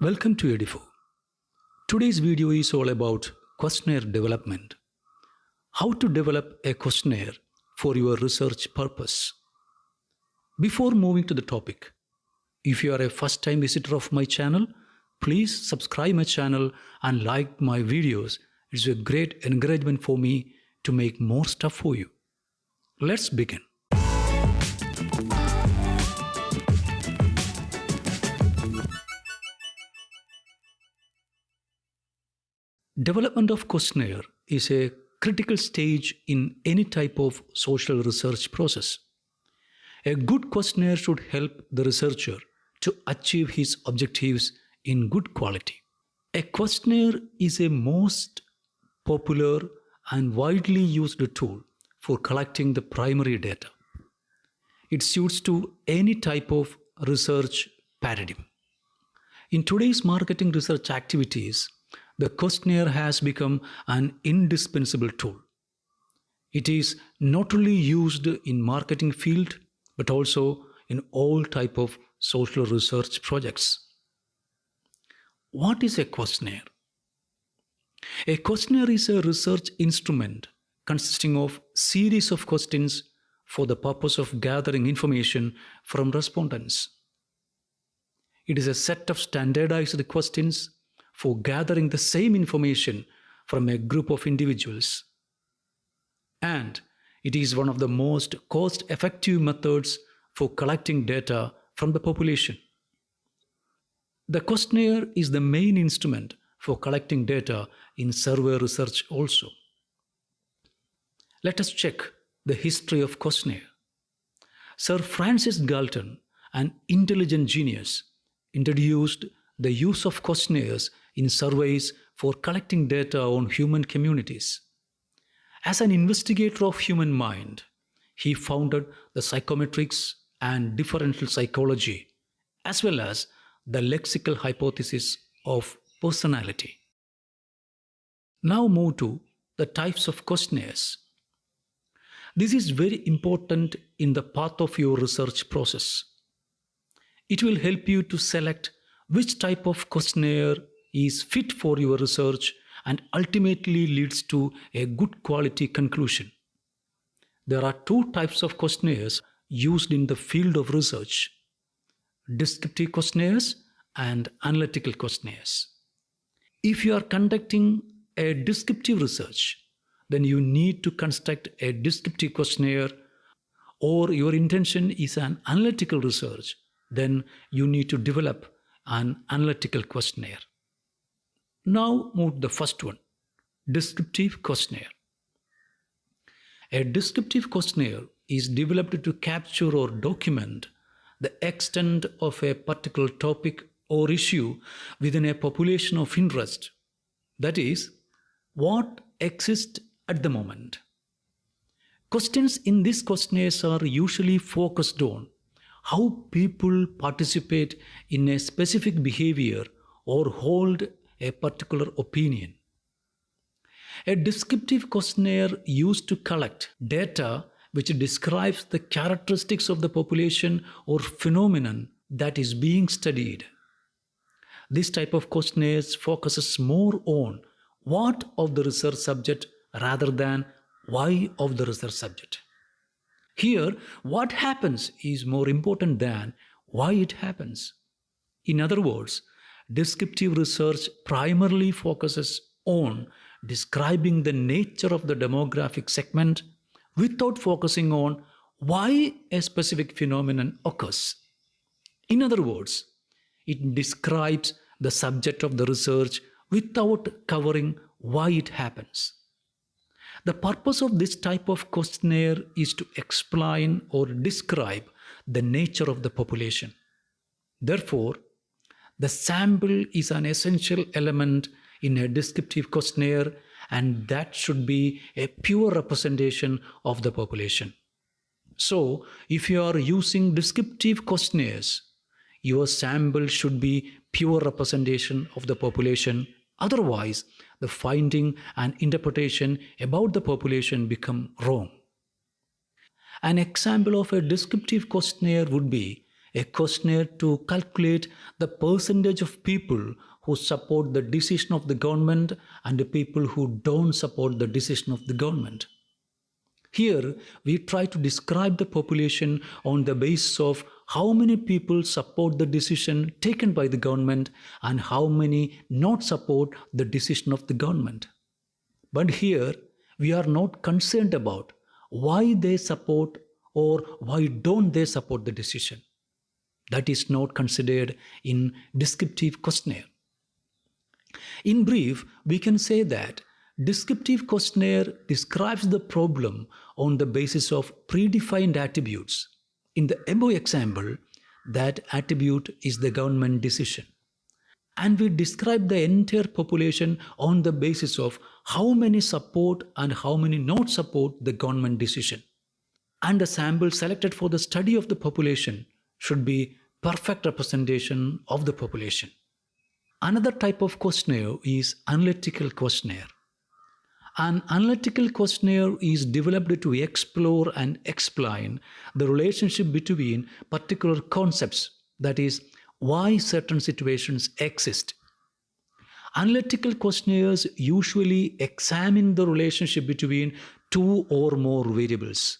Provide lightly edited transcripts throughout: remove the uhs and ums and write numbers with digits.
Welcome to Edifo. Today's video is all about questionnaire development. How to develop a questionnaire for your research purpose. Before moving to the topic, if you are a first-time visitor of my channel, please subscribe my channel and like my videos. It's a great encouragement for me to make more stuff for you. Let's begin. Development of questionnaire is a critical stage in any type of social research process. A good questionnaire should help the researcher to achieve his objectives in good quality. A questionnaire is a most popular and widely used tool for collecting the primary data. It suits to any type of research paradigm. In today's marketing research activities, the questionnaire has become an indispensable tool. It is not only used in marketing field, but also in all type of social research projects. What is a questionnaire? A questionnaire is a research instrument consisting of series of questions for the purpose of gathering information from respondents. It is a set of standardized questions for gathering the same information from a group of individuals. And it is one of the most cost-effective methods for collecting data from the population. The questionnaire is the main instrument for collecting data in survey research also. Let us check the history of questionnaire. Sir Francis Galton, an intelligent genius, introduced the use of questionnaires in surveys for collecting data on human communities. As an investigator of human mind, he founded the psychometrics and differential psychology, as well as the lexical hypothesis of personality. Now move to the types of questionnaires. This is very important in the path of your research process. It will help you to select which type of questionnaire is fit for your research and ultimately leads to a good quality conclusion. There are two types of questionnaires used in the field of research: descriptive questionnaires and analytical questionnaires. If you are conducting a descriptive research, then you need to construct a descriptive questionnaire, or your intention is an analytical research, then you need to develop an analytical questionnaire. Now move to the first one, descriptive questionnaire. A descriptive questionnaire is developed to capture or document the extent of a particular topic or issue within a population of interest. That is, what exists at the moment. Questions in these questionnaires are usually focused on how people participate in a specific behavior or hold a particular opinion. A descriptive questionnaire used to collect data which describes the characteristics of the population or phenomenon that is being studied. This type of questionnaires focuses more on what of the research subject rather than why of the research subject. Here, what happens is more important than why it happens. In other words, descriptive research primarily focuses on describing the nature of the demographic segment without focusing on why a specific phenomenon occurs. In other words, it describes the subject of the research without covering why it happens. The purpose of this type of questionnaire is to explain or describe the nature of the population. Therefore, the sample is an essential element in a descriptive questionnaire, and that should be a pure representation of the population. So, if you are using descriptive questionnaires, your sample should be pure representation of the population. Otherwise, the finding and interpretation about the population become wrong. An example of a descriptive questionnaire would be a questionnaire to calculate the percentage of people who support the decision of the government and the people who don't support the decision of the government. Here, we try to describe the population on the basis of how many people support the decision taken by the government and how many not support the decision of the government. But here, we are not concerned about why they support or why don't they support the decision. That is not considered in descriptive questionnaire. In brief, we can say that descriptive questionnaire describes the problem on the basis of predefined attributes. In the above example, that attribute is the government decision. And we describe the entire population on the basis of how many support and how many not support the government decision. And the sample selected for the study of the population should be perfect representation of the population. Another type of questionnaire is analytical questionnaire. An analytical questionnaire is developed to explore and explain the relationship between particular concepts, that is, why certain situations exist. Analytical questionnaires usually examine the relationship between two or more variables,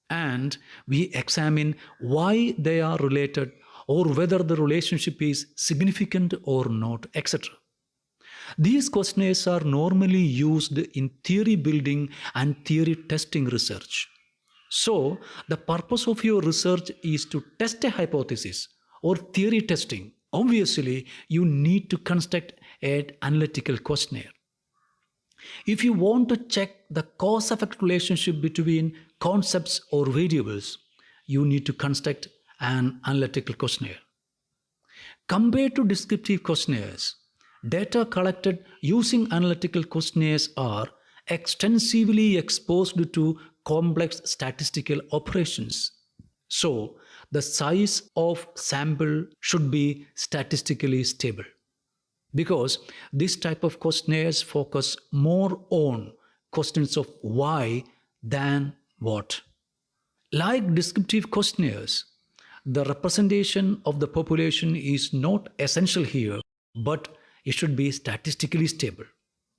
and we examine why they are related or whether the relationship is significant or not, etc. These questionnaires are normally used in theory building and theory testing research. So, the purpose of your research is to test a hypothesis or theory testing. Obviously, you need to construct an analytical questionnaire. If you want to check the cause-effect relationship between concepts or variables, you need to construct an analytical questionnaire. Compared to descriptive questionnaires, data collected using analytical questionnaires are extensively exposed to complex statistical operations. So, the size of sample should be statistically stable, because this type of questionnaires focus more on questions of why than what. Like descriptive questionnaires, the representation of the population is not essential here, but it should be statistically stable.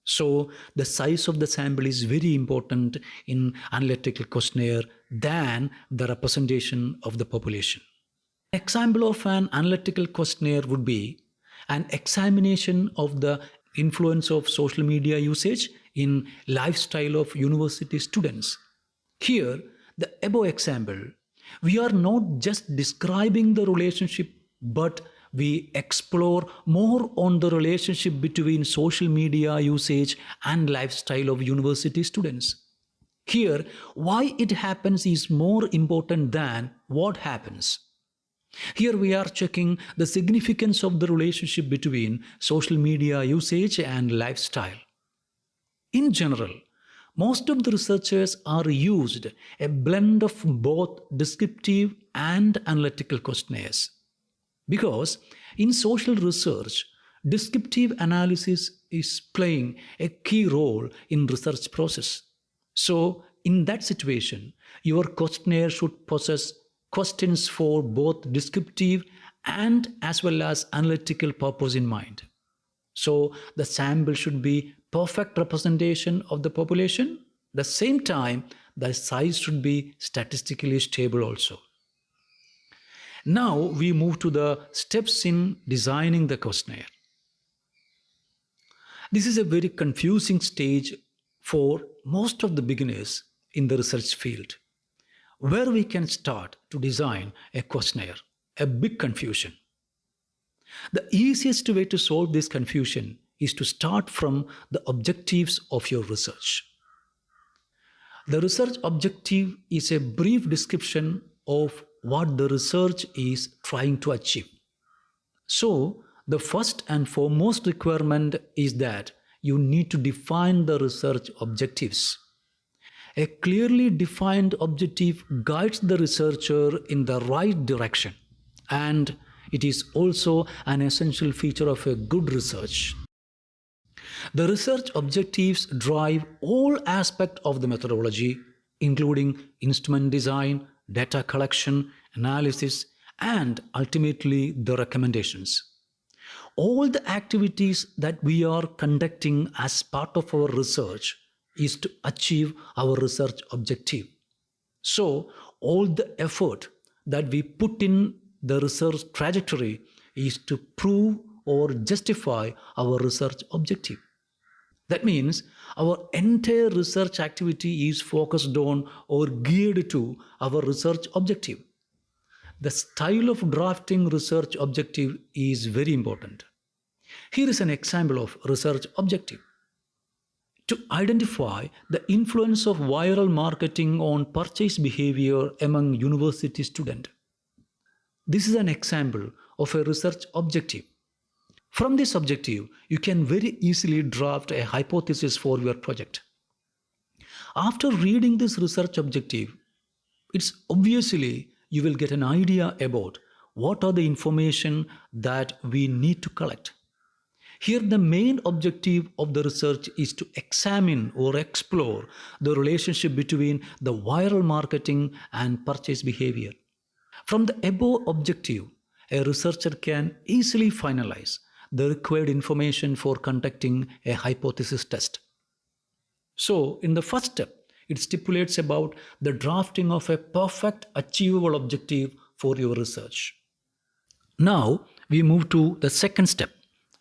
So the size of the sample is very important in analytical questionnaire than the representation of the population. An example of an analytical questionnaire would be an examination of the influence of social media usage in lifestyle of university students. Here, the above example, we are not just describing the relationship, but we explore more on the relationship between social media usage and lifestyle of university students. Here, why it happens is more important than what happens. Here we are checking the significance of the relationship between social media usage and lifestyle. In general, most of the researchers are used a blend of both descriptive and analytical questionnaires. Because in social research, descriptive analysis is playing a key role in research process. So, in that situation, your questionnaire should possess questions for both descriptive and as well as analytical purpose in mind. So, the sample should be perfect representation of the population. At the same time, the size should be statistically stable also. Now we move to the steps in designing the questionnaire. This is a very confusing stage for most of the beginners in the research field. Where we can start to design a questionnaire, a big confusion. The easiest way to solve this confusion is to start from the objectives of your research. The research objective is a brief description of what the research is trying to achieve. So, the first and foremost requirement is that you need to define the research objectives. A clearly defined objective guides the researcher in the right direction, and it is also an essential feature of a good research. The research objectives drive all aspects of the methodology, including instrument design, data collection, analysis, and ultimately the recommendations. All the activities that we are conducting as part of our research is to achieve our research objective. So, all the effort that we put in the research trajectory is to prove or justify our research objective. That means our entire research activity is focused on or geared to our research objective. The style of drafting research objective is very important. Here is an example of research objective. To identify the influence of viral marketing on purchase behavior among university students. This is an example of a research objective. From this objective, you can very easily draft a hypothesis for your project. After reading this research objective, it's obviously you will get an idea about what are the information that we need to collect. Here, the main objective of the research is to examine or explore the relationship between the viral marketing and purchase behavior. From the above objective, a researcher can easily finalize the required information for conducting a hypothesis test. So, in the first step, it stipulates about the drafting of a perfect achievable objective for your research. Now, we move to the second step,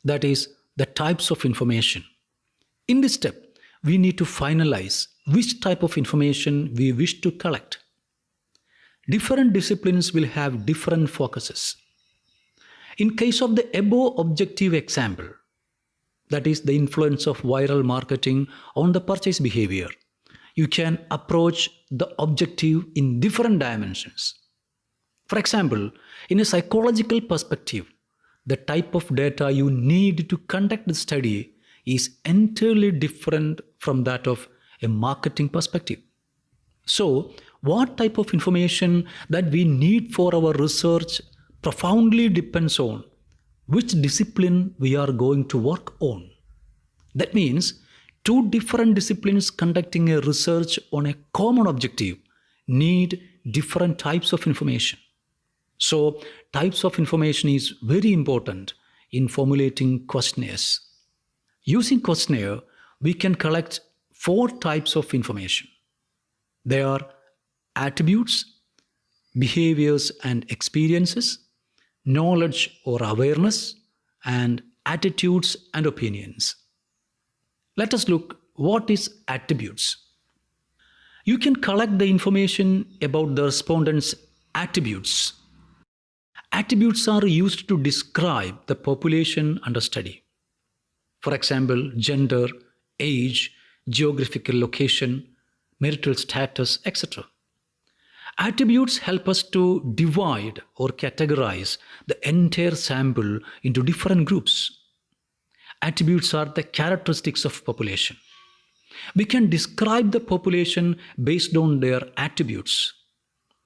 that is the types of information. In this step, we need to finalize which type of information we wish to collect. Different disciplines will have different focuses. In case of the above objective example, that is the influence of viral marketing on the purchase behavior, you can approach the objective in different dimensions. For example, in a psychological perspective, the type of data you need to conduct the study is entirely different from that of a marketing perspective. So, what type of information that we need for our research profoundly depends on which discipline we are going to work on. That means two different disciplines conducting a research on a common objective need different types of information. So, types of information is very important in formulating questionnaires. Using questionnaire, we can collect 4 types of information. They are attributes, behaviors and experiences, knowledge or awareness, and attitudes and opinions. Let us look what is attributes. You can collect the information about the respondents' attributes. Attributes are used to describe the population under study. For example, gender, age, geographical location, marital status, etc. Attributes help us to divide or categorize the entire sample into different groups. Attributes are the characteristics of population. We can describe the population based on their attributes.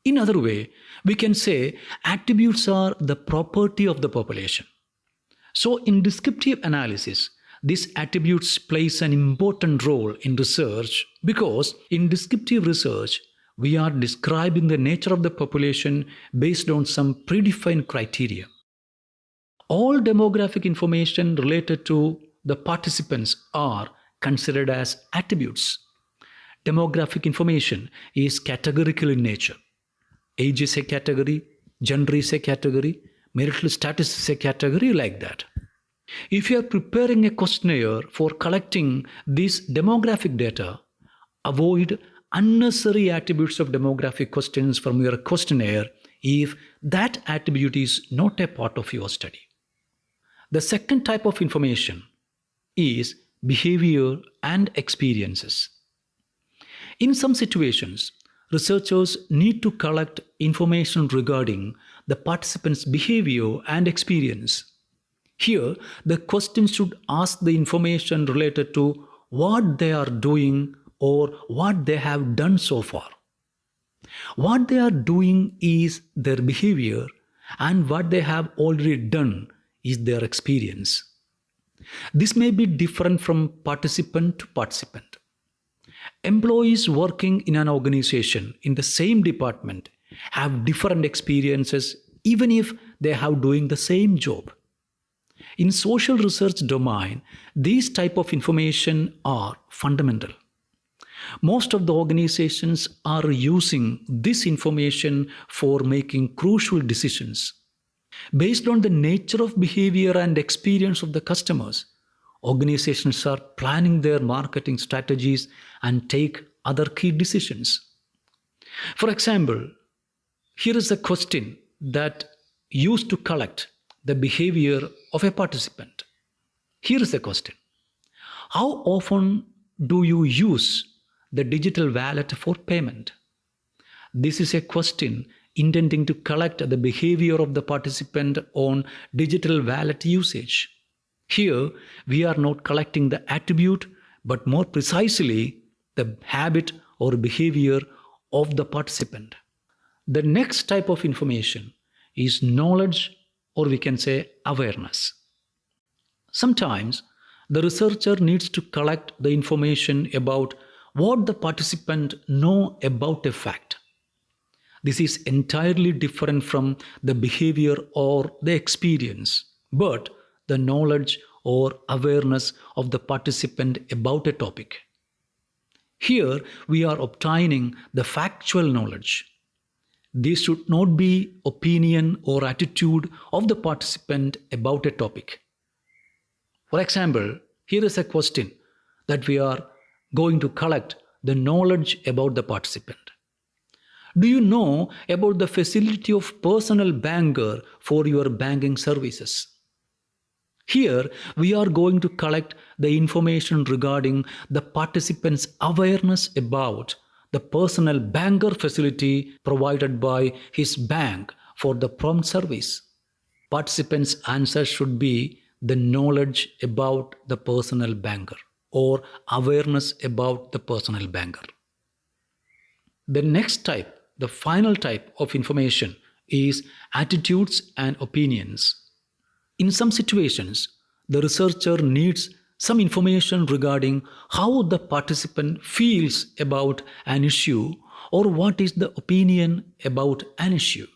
In other way, we can say attributes are the property of the population. So in descriptive analysis, these attributes plays an important role in research because in descriptive research, we are describing the nature of the population based on some predefined criteria. All demographic information related to the participants are considered as attributes. Demographic information is categorical in nature. Age is a category, gender is a category, marital status is a category, like that. If you are preparing a questionnaire for collecting this demographic data, avoid unnecessary attributes of demographic questions from your questionnaire if that attribute is not a part of your study. The second type of information is behavior and experiences. In some situations, researchers need to collect information regarding the participants' behavior and experience. Here, the question should ask the information related to what they are doing or what they have done so far. What they are doing is their behavior, and what they have already done is their experience. This may be different from participant to participant. Employees working in an organization in the same department have different experiences even if they have doing the same job. In social research domain, these type of information are fundamental. Most of the organizations are using this information for making crucial decisions. Based on the nature of behavior and experience of the customers, organizations are planning their marketing strategies and take other key decisions. For example, here is a question that used to collect the behavior of a participant. Here is the question. How often do you use the digital wallet for payment? This is a question intending to collect the behavior of the participant on digital wallet usage. Here, we are not collecting the attribute, but more precisely the habit or behavior of the participant. The next type of information is knowledge, or we can say awareness. Sometimes the researcher needs to collect the information about what the participant know about a fact. This is entirely different from the behavior or the experience, but the knowledge or awareness of the participant about a topic. Here we are obtaining the factual knowledge. This should not be opinion or attitude of the participant about a topic. For example, here is a question that we are going to collect the knowledge about the participant. Do you know about the facility of personal banker for your banking services? Here, we are going to collect the information regarding the participant's awareness about the personal banker facility provided by his bank for the prompt service. Participants' answer should be the knowledge about the personal banker or awareness about the personal banker. The next type, the final type of information is attitudes and opinions. In some situations, the researcher needs some information regarding how the participant feels about an issue or what is the opinion about an issue.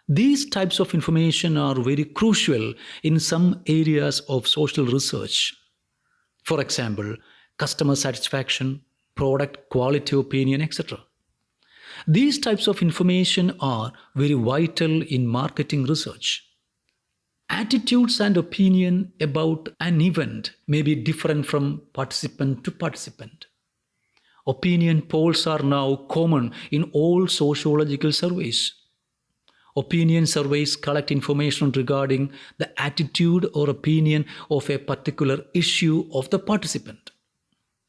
These types of information are very crucial in some areas of social research. For example, customer satisfaction, product quality opinion, etc. These types of information are very vital in marketing research. Attitudes and opinion about an event may be different from participant to participant. Opinion polls are now common in all sociological surveys. Opinion surveys collect information regarding the attitude or opinion of a particular issue of the participant.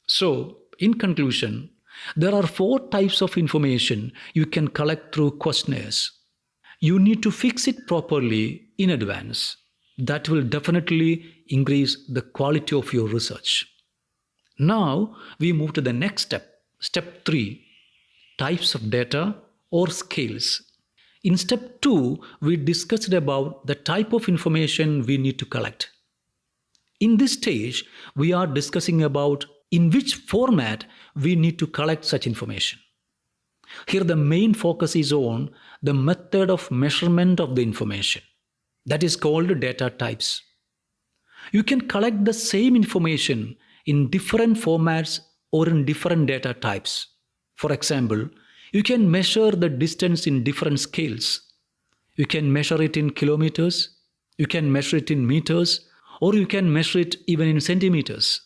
So, in conclusion, there are 4 types of information you can collect through questionnaires. You need to fix it properly in advance. That will definitely increase the quality of your research. Now we move to the next step, step 3, types of data or scales. In step 2, we discussed about the type of information we need to collect. In this stage, we are discussing about in which format we need to collect such information. Here the main focus is on the method of measurement of the information. That is called data types. You can collect the same information in different formats or in different data types. For example, you can measure the distance in different scales. You can measure it in kilometers, you can measure it in meters, or you can measure it even in centimeters.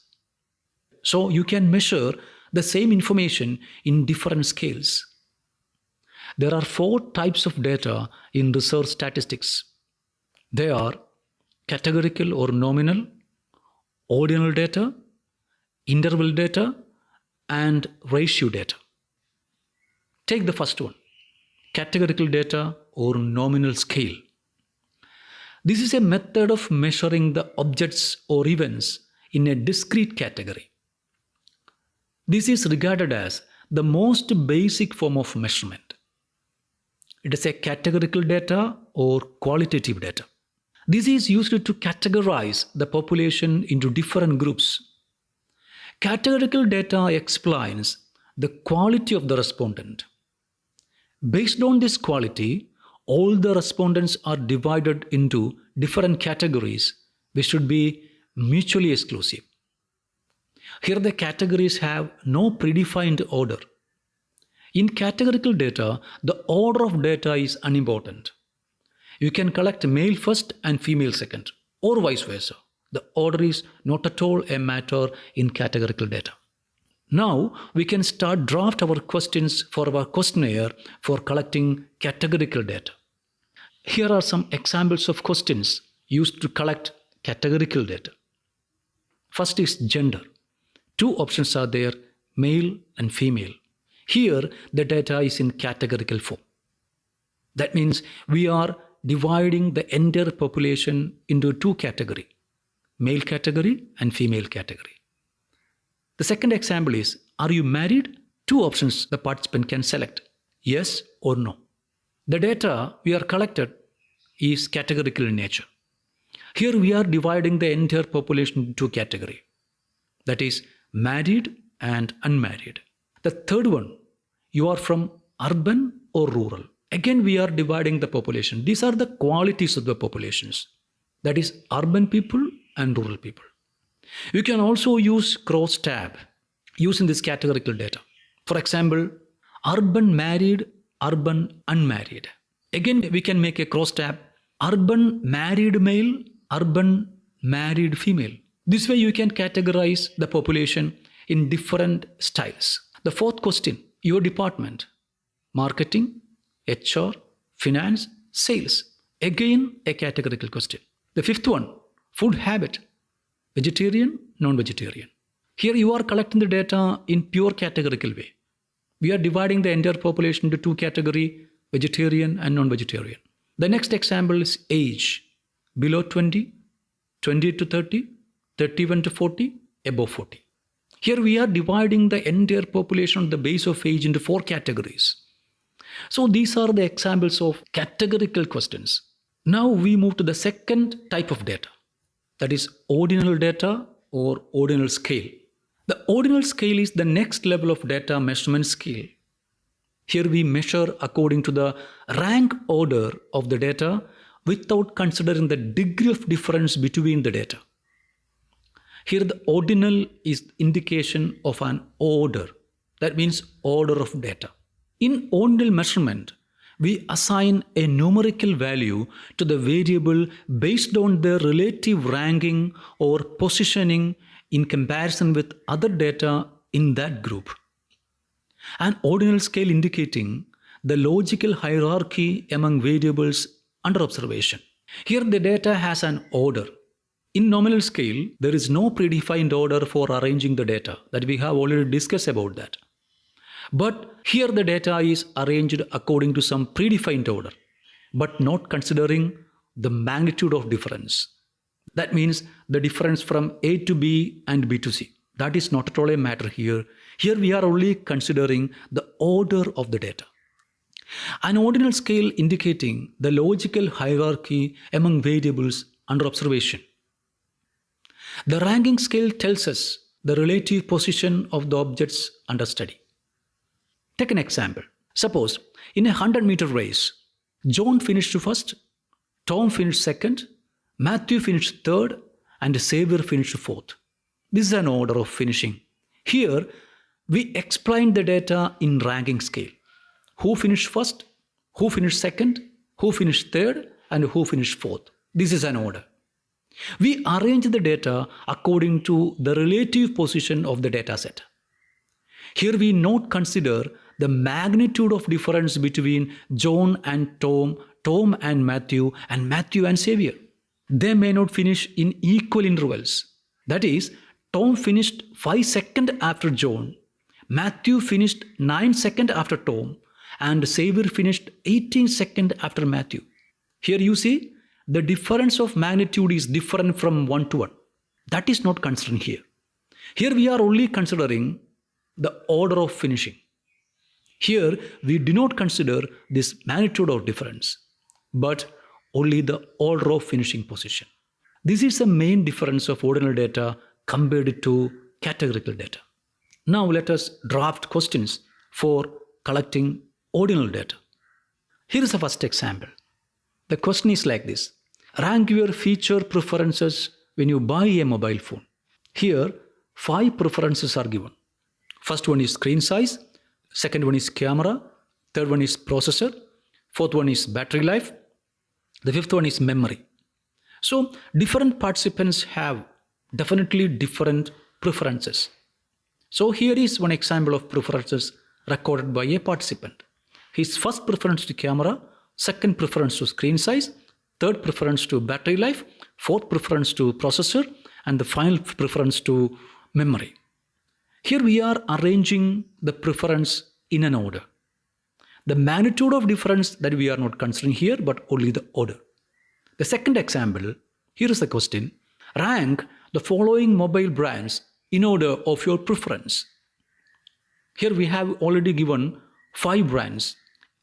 So you can measure the same information in different scales. There are 4 types of data in research statistics. They are categorical or nominal, ordinal data, interval data, and ratio data. Take the first one, categorical data or nominal scale. This is a method of measuring the objects or events in a discrete category. This is regarded as the most basic form of measurement. It is a categorical data or qualitative data. This is used to categorize the population into different groups. Categorical data explains the quality of the respondent. Based on this quality, all the respondents are divided into different categories which should be mutually exclusive. Here the categories have no predefined order. In categorical data, the order of data is unimportant. You can collect male first and female second, or vice versa. The order is not at all a matter in categorical data. Now we can start draft our questions for our questionnaire for collecting categorical data. Here are some examples of questions used to collect categorical data. First is gender. Two options are there, male and female. Here the data is in categorical form. That means we are dividing the entire population into two categories, male category and female category. The second example is, are you married? Two options the participant can select, yes or no. The data we are collected is categorical in nature. Here we are dividing the entire population into two categories, that is married and unmarried. The third one, you are from urban or rural. Again we are dividing the population. These are the qualities of the populations, that is urban people and rural people. You can also use cross tab using this categorical data. For example, urban married, urban unmarried. Again we can make a cross tab, urban married male, urban married female. This way you can categorize the population in different styles. The fourth question, your department, marketing, HR, finance, sales. Again a categorical question. The fifth one, food habit, vegetarian, non-vegetarian. Here you are collecting the data in pure categorical way. We are dividing the entire population into two categories, vegetarian and non-vegetarian. The next example is age, below 20, 20 to 30, 31 to 40, above 40. Here we are dividing the entire population on the base of age into four categories. So these are the examples of categorical questions. Now we move to the second type of data, that is ordinal data or ordinal scale. The ordinal scale is the next level of data measurement scale. Here we measure according to the rank order of the data without considering the degree of difference between the data. Here the ordinal is indication of an order. That means order of data. In ordinal measurement, we assign a numerical value to the variable based on their relative ranking or positioning in comparison with other data in that group. An ordinal scale indicating the logical hierarchy among variables under observation. Here the data has an order. In nominal scale, there is no predefined order for arranging the data, that we have already discussed about that. But here the data is arranged according to some predefined order, but not considering the magnitude of difference. That means the difference from A to B and B to C. That is not at all a matter here. Here we are only considering the order of the data. An ordinal scale indicating the logical hierarchy among variables under observation. The ranking scale tells us the relative position of the objects under study. Take an example. Suppose in a 100-meter race, John finished first, Tom finished second, Matthew finished third, and Xavier finished fourth. This is an order of finishing. Here, we explain the data in ranking scale. Who finished first, who finished second, who finished third, and who finished fourth. This is an order. We arrange the data according to the relative position of the data set. Here we not consider the magnitude of difference between John and Tom, Tom and Matthew and Xavier. They may not finish in equal intervals. That is, Tom finished 5 seconds after John, Matthew finished 9 seconds after Tom, and Xavier finished 18 seconds after Matthew. Here you see, the difference of magnitude is different from 1 to 1. That is not considered here. Here we are only considering the order of finishing. Here we do not consider this magnitude of difference, but only the order of finishing position. This is the main difference of ordinal data compared to categorical data. Now let us draft questions for collecting ordinal data. Here is the first example. The question is like this. Rank your feature preferences when you buy a mobile phone. Here, 5 preferences are given. First one is screen size, second one is camera, third one is processor, fourth one is battery life, the fifth one is memory. So, different participants have definitely different preferences. So, here is one example of preferences recorded by a participant. His first preference to camera, second preference to screen size, third preference to battery life, fourth preference to processor, and the final preference to memory. Here we are arranging the preference in an order. The magnitude of difference that we are not considering here, but only the order. The second example, here is the question. Rank the following mobile brands in order of your preference. Here we have already given 5 brands: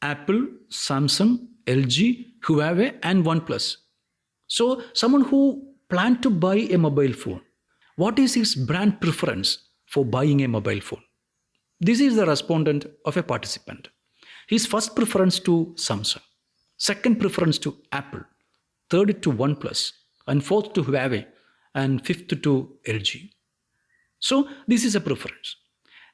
Apple, Samsung, LG, Huawei, and OnePlus. So someone who planned to buy a mobile phone, what is his brand preference for buying a mobile phone? This is the respondent of a participant. His first preference to Samsung, second preference to Apple, third to OnePlus, and fourth to Huawei, and fifth to LG. So this is a preference.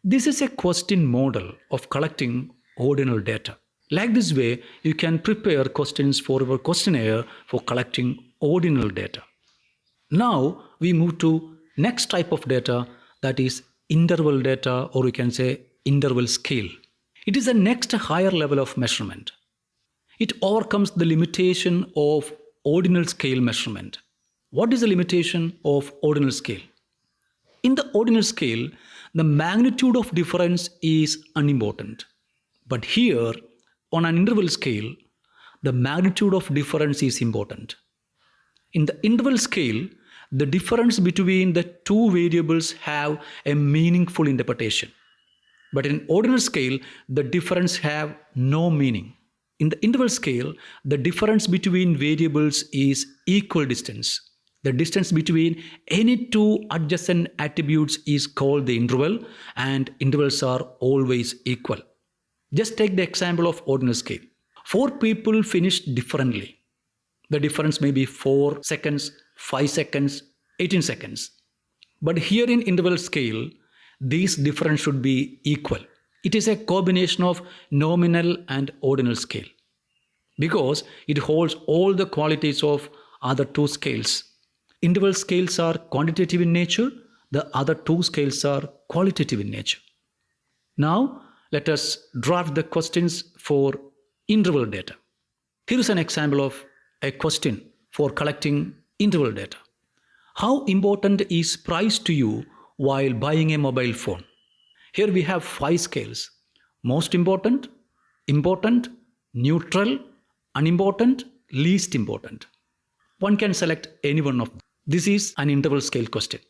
This is a question model of collecting ordinal data. Like this way, you can prepare questions for your questionnaire for collecting ordinal data. Now we move to next type of data, that is interval data, or you can say interval scale. It is the next higher level of measurement. It overcomes the limitation of ordinal scale measurement. What is the limitation of ordinal scale? In the ordinal scale, the magnitude of difference is unimportant. But here, on an interval scale, the magnitude of difference is important. In the interval scale, the difference between the two variables have a meaningful interpretation. But in ordinal scale, the difference have no meaning. In the interval scale, the difference between variables is equal distance. The distance between any two adjacent attributes is called the interval, and intervals are always equal. Just take the example of ordinal scale. 4 people finished differently. The difference may be 4 seconds, 5 seconds, 18 seconds. But here in interval scale, these difference should be equal. It is a combination of nominal and ordinal scale, because it holds all the qualities of other 2 scales. Interval scales are quantitative in nature, the other 2 scales are qualitative in nature. Now, let us draft the questions for interval data. Here is an example of a question for collecting interval data. How important is price to you while buying a mobile phone? Here we have 5 scales: most important, important, neutral, unimportant, least important. One can select any one of them. This is an interval scale question,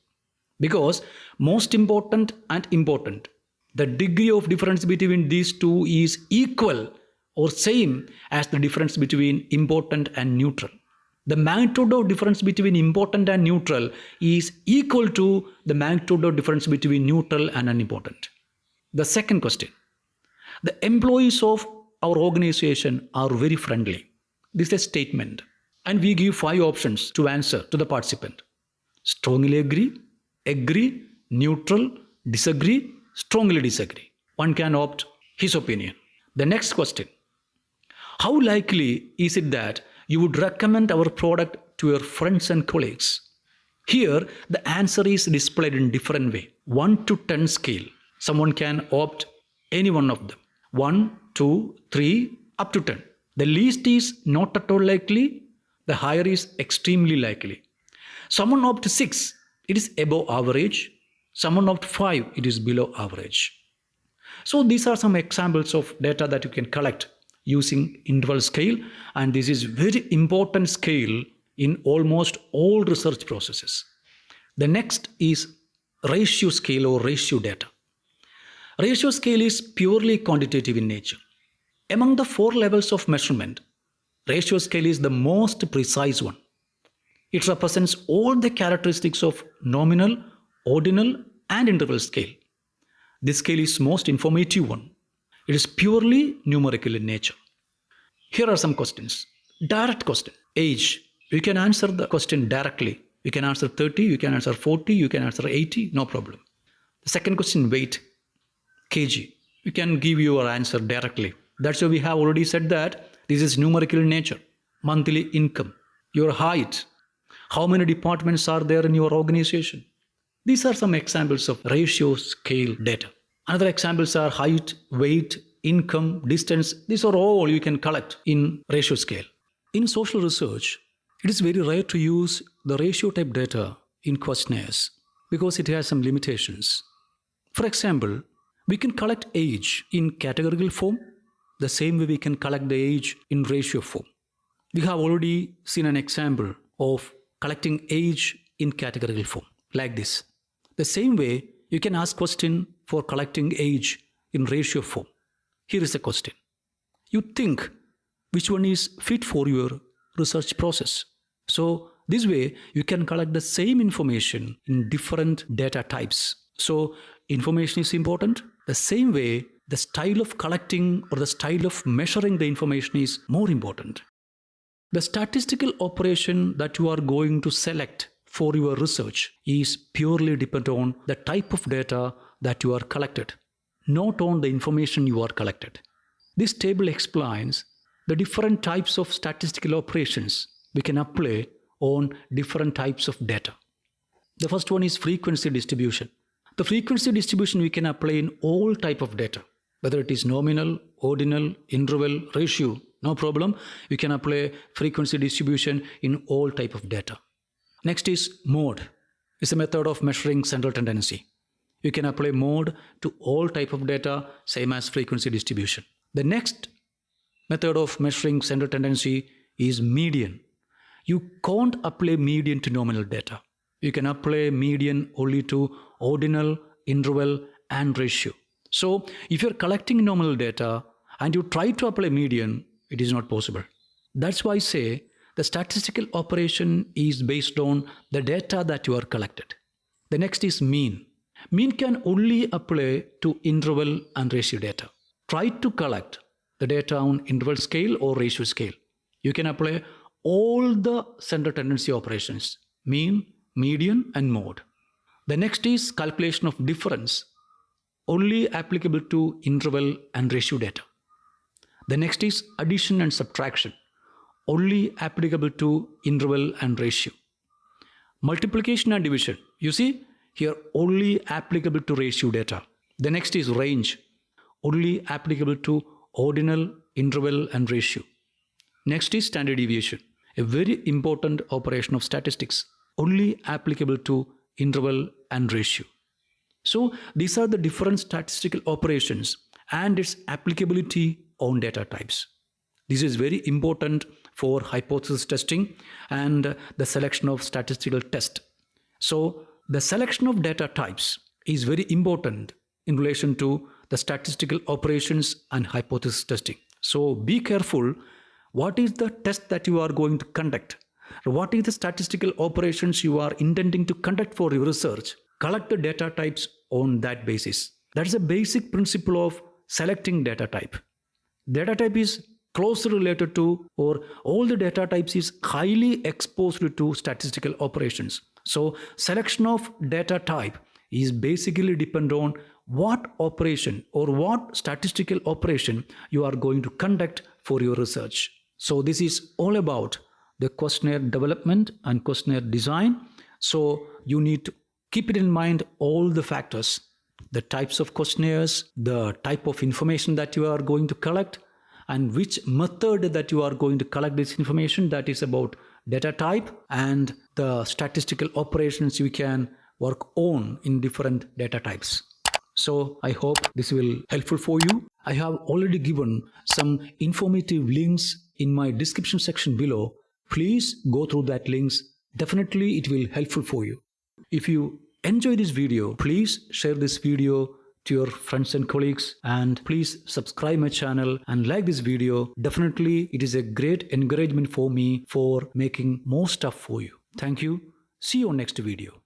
because most important and important, the degree of difference between these two is equal or same as the difference between important and neutral. The magnitude of difference between important and neutral is equal to the magnitude of difference between neutral and unimportant. The second question. The employees of our organization are very friendly. This is a statement, and we give 5 options to answer to the participant. Strongly agree, neutral, disagree, strongly disagree. One can opt his opinion. The next question. How likely is it that you would recommend our product to your friends and colleagues? Here, the answer is displayed in different way. 1 to 10 scale. Someone can opt any one of them. 1, 2, 3, up to 10. The least is not at all likely. The higher is extremely likely. Someone opt 6. It is above average. Someone opt 5. It is below average. So these are some examples of data that you can collect using interval scale, and this is very important scale in almost all research processes. The next is ratio scale or ratio data. Ratio scale is purely quantitative in nature. Among the 4 levels of measurement, ratio scale is the most precise one. It represents all the characteristics of nominal, ordinal, and interval scale. This scale is most informative one. It is purely numerical in nature. Here are some questions. Direct question. Age. You can answer the question directly. You can answer 30, you can answer 40, you can answer 80, no problem. The second question, weight, kg. You can give your answer directly. That's why we have already said that this is numerical in nature. Monthly income, your height, how many departments are there in your organization. These are some examples of ratio scale data. Another examples are height, weight, income, distance. These are all you can collect in ratio scale. In social research, it is very rare to use the ratio type data in questionnaires because it has some limitations. For example, we can collect age in categorical form, the same way we can collect the age in ratio form. We have already seen an example of collecting age in categorical form, like this. The same way, you can ask question for collecting age in ratio form. Here is the question. You think which one is fit for your research process. So this way, you can collect the same information in different data types. So information is important. The same way, the style of collecting or the style of measuring the information is more important. The statistical operation that you are going to select for your research is purely dependent on the type of data that you are collected, not on the information you are collected. This table explains the different types of statistical operations we can apply on different types of data. The first one is frequency distribution. The frequency distribution we can apply in all type of data, whether it is nominal, ordinal, interval, ratio, no problem. You can apply frequency distribution in all type of data. Next is mode. It's a method of measuring central tendency. You can apply mode to all type of data, same as frequency distribution. The next method of measuring central tendency is median. You can't apply median to nominal data. You can apply median only to ordinal, interval, and ratio. So if you're collecting nominal data and you try to apply median, it is not possible. That's why I say the statistical operation is based on the data that you are collected. The next is mean. Mean can only apply to interval and ratio data. Try to collect the data on interval scale or ratio scale. You can apply all the central tendency operations, mean, median, and mode. The next is calculation of difference, only applicable to interval and ratio data. The next is addition and subtraction, only applicable to interval and ratio. Multiplication and division, you see, here only applicable to ratio data. The next is range, only applicable to ordinal, interval, and ratio. Next is standard deviation, a very important operation of statistics, only applicable to interval and ratio. So these are the different statistical operations and its applicability on data types. This is very important for hypothesis testing and the selection of statistical test. So the selection of data types is very important in relation to the statistical operations and hypothesis testing. So be careful. What is the test that you are going to conduct? What is the statistical operations you are intending to conduct for your research? Collect the data types on that basis. That is a basic principle of selecting data type. Data type is closely related to, or all the data types is highly exposed to statistical operations. So selection of data type is basically dependent on what operation or what statistical operation you are going to conduct for your research. So this is all about the questionnaire development and questionnaire design. So you need to keep it in mind, all the factors, the types of questionnaires, the type of information that you are going to collect, and which method that you are going to collect this information. That is about data type and the statistical operations you can work on in different data types. So I hope this will be helpful for you. I have already given some informative links in my description section below. Please go through that links. Definitely it will be helpful for you. If you enjoy this video, please share this video to your friends and colleagues, and please subscribe my channel and like this video. Definitely it is a great encouragement for me for making more stuff for you. Thank you. See you on next video.